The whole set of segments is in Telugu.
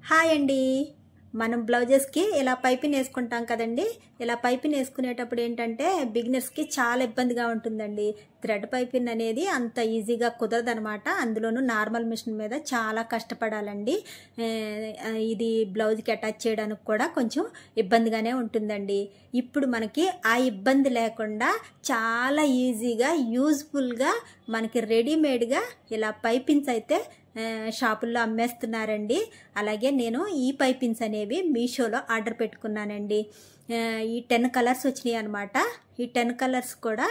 హాయ్ అండి. మనం బ్లౌజెస్కి ఇలా పైపింగ్ వేసుకుంటాం కదండి. ఇలా పైపింగ్ వేసుకునేటప్పుడు ఏంటంటే బిగినర్స్కి చాలా ఇబ్బందిగా ఉంటుందండి. థ్రెడ్ పైపింగ్ అనేది అంత ఈజీగా కుదరదనమాట. అందులోనూ నార్మల్ మిషన్ మీద చాలా కష్టపడాలండి. ఇది బ్లౌజ్కి అటాచ్ చేయడానికి కూడా కొంచెం ఇబ్బందిగానే ఉంటుందండి. ఇప్పుడు మనకి ఆ ఇబ్బంది లేకుండా చాలా ఈజీగా యూజ్ఫుల్గా మనకి రెడీమేడ్గా ఇలా పైపింగ్స్ అయితే షాపుల్లో అమ్మేస్తున్నారండి. అలాగే నేను ఈ పైపింగ్స్ అనేవి మీషోలో ఆర్డర్ పెట్టుకున్నానండి. ఈ 10 కలర్స్ వచ్చినాయి అనమాట. ఈ 10 కలర్స్ కూడా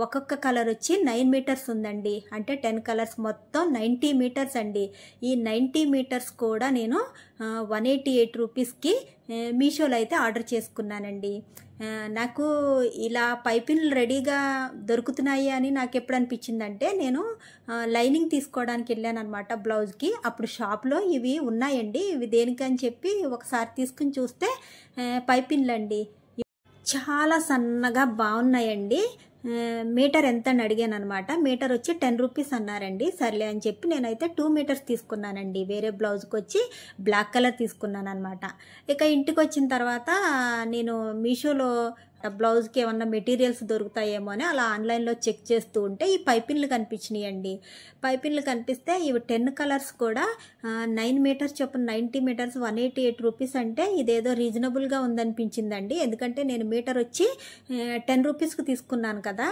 ఒక్కొక్క కలర్ వచ్చి 9 మీటర్స్ ఉందండి. అంటే 10 కలర్స్ మొత్తం 90 మీటర్స్ అండి. ఈ 90 మీటర్స్ కూడా నేను 188 రూపీస్కి మీషోలో అయితే ఆర్డర్ చేసుకున్నానండి. నాకు ఇలా పైపింగ్లు రెడీగా దొరుకుతున్నాయి అని నాకు ఎప్పుడు అనిపించిందంటే, నేను లైనింగ్ తీసుకోవడానికి వెళ్ళాను అనమాట బ్లౌజ్కి. అప్పుడు షాప్లో ఇవి ఉన్నాయండి. ఇవి దేనికని చెప్పి ఒకసారి తీసుకుని చూస్తే పైపింగ్లు అండి. చాలా సన్నగా బాగున్నాయండి. మీటర్ ఎంత అని అడిగాను అనమాట. మీటర్ వచ్చి 10 రూపీస్ అన్నారండి. సర్లే అని చెప్పి నేనైతే 2 మీటర్స్ తీసుకున్నానండి. వేరే బ్లౌజ్కి వచ్చి బ్లాక్ కలర్ తీసుకున్నాను అనమాట. ఇక ఇంటికి వచ్చిన తర్వాత నేను మీషోలో బ్లౌజ్కి ఏమన్నా మెటీరియల్స్ దొరుకుతాయేమో అని అలా ఆన్లైన్లో చెక్ చేస్తూ ఉంటే ఈ పైపింగ్లు కనిపించినాయండి. పైపింగ్లు కనిపిస్తే ఇవి 10 కలర్స్ కూడా 9 మీటర్స్ చొప్పున 90 మీటర్స్ 188 రూపీస్ అంటే ఇదేదో రీజనబుల్గా ఉందనిపించిందండి. ఎందుకంటే నేను మీటర్ వచ్చి 10 రూపీస్కి తీసుకున్నాను కదా.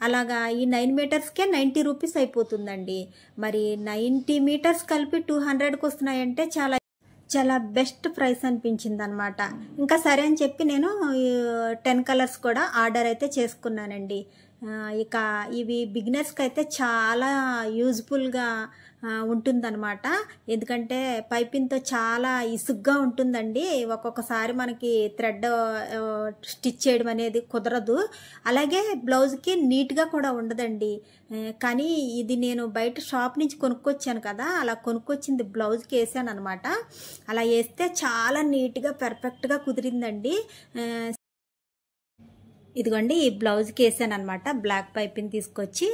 అలాగా ఈ 9 మీటర్స్కే 90 రూపీస్ అయిపోతుందండి. మరి 90 మీటర్స్ కలిపి 200కి వస్తున్నాయంటే చాలా బెస్ట్ ప్రైస్ అనిపించింది అనమాట. ఇంకా సరే అని చెప్పి నేను 10 కలర్స్ కూడా ఆర్డర్ అయితే చేసుకున్నానండి. ఇక ఇవి బిగినర్స్కి అయితే చాలా యూజ్ఫుల్గా ఉంటుందన్నమాట. ఎందుకంటే పైపింగ్తో చాలా ఇసుగ్గా ఉంటుందండి. ఒక్కొక్కసారి మనకి థ్రెడ్ స్టిచ్ చేయడం అనేది కుదరదు. అలాగే బ్లౌజ్కి నీట్గా కూడా ఉండదండి. కానీ ఇది నేను బయట షాప్ నుంచి కొనుక్కొచ్చాను కదా, అలా కొనుక్కొచ్చింది బ్లౌజ్కి వేసాను అనమాట. అలా వేస్తే చాలా నీట్గా పర్ఫెక్ట్గా కుదిరిందండి. ఇదిగోండి ఈ బ్లౌజ్కి వేసాను అనమాట. బ్లాక్ పైపింగ్ తీసుకొచ్చి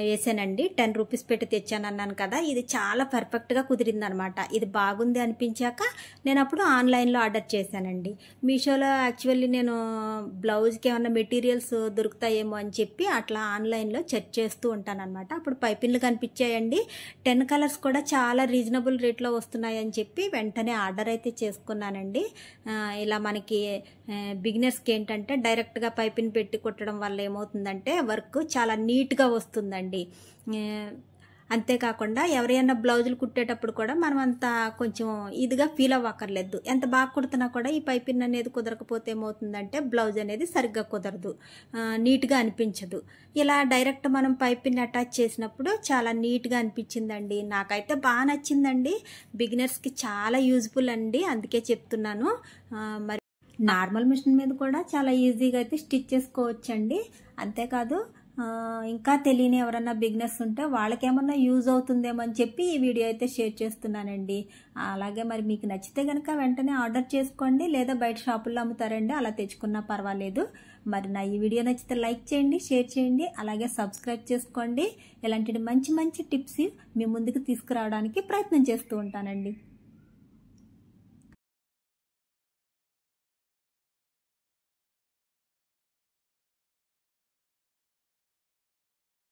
వేసానండి. 10 రూపీస్ పెట్టి తెచ్చాను అన్నాను కదా. ఇది చాలా పర్ఫెక్ట్గా కుదిరింది అనమాట. ఇది బాగుంది అనిపించాక నేను అప్పుడు ఆన్లైన్లో ఆర్డర్ చేశానండి. మీషోలో యాక్చువల్లీ నేను బ్లౌజ్కి ఏమన్నా మెటీరియల్స్ దొరుకుతాయేమో అని చెప్పి అట్లా ఆన్లైన్లో చెక్ చేస్తూ ఉంటాను అనమాట. అప్పుడు పైపింగ్లు కనిపించాయండి. 10 కలర్స్ కూడా చాలా రీజనబుల్ రేట్లో వస్తున్నాయని చెప్పి వెంటనే ఆర్డర్ అయితే చేసుకున్నానండి. ఇలా మనకి బిగినర్స్కి ఏంటంటే డైరెక్ట్గా పైపింగ్ పెట్టి కుట్టడం వల్ల ఏమవుతుందంటే వర్క్ చాలా నీట్గా వస్తుందండి. అంతేకాకుండా ఎవరైనా బ్లౌజులు కుట్టేటప్పుడు కూడా మనం అంత కొంచెం ఇదిగా ఫీల్ అవ్వక్కర్లేదు. ఎంత బాగా కుడుతున్నా కూడా ఈ పైపింగ్ అనేది కుదరకపోతే ఏమవుతుందంటే బ్లౌజ్ అనేది సరిగ్గా కుదరదు, నీట్గా అనిపించదు. ఇలా డైరెక్ట్ మనం పైపింగ్ అటాచ్ చేసినప్పుడు చాలా నీట్గా అనిపించిందండి. నాకైతే బాగా నచ్చిందండి. బిగినర్స్కి చాలా యూజ్ఫుల్ అండి, అందుకే చెప్తున్నాను. మరి నార్మల్ మిషన్ మీద కూడా చాలా ఈజీగా అయితే స్టిచ్ చేసుకోవచ్చండి. అంతేకాదు ఇంకా తెలియని ఎవరన్నా బిగినర్స్ ఉంటే వాళ్ళకేమన్నా యూజ్ అవుతుందేమో అని చెప్పి ఈ వీడియో అయితే షేర్ చేస్తున్నానండి. అలాగే మరి మీకు నచ్చితే కనుక వెంటనే ఆర్డర్ చేసుకోండి, లేదా బయట షాపుల్లో అమ్ముతారండి, అలా తెచ్చుకున్నా పర్వాలేదు. మరి నా ఈ వీడియో నచ్చితే లైక్ చేయండి, షేర్ చేయండి, అలాగే సబ్స్క్రైబ్ చేసుకోండి. ఇలాంటి మంచి మంచి టిప్స్ మీ ముందుకు తీసుకురావడానికి ప్రయత్నం చేస్తూ ఉంటానండి.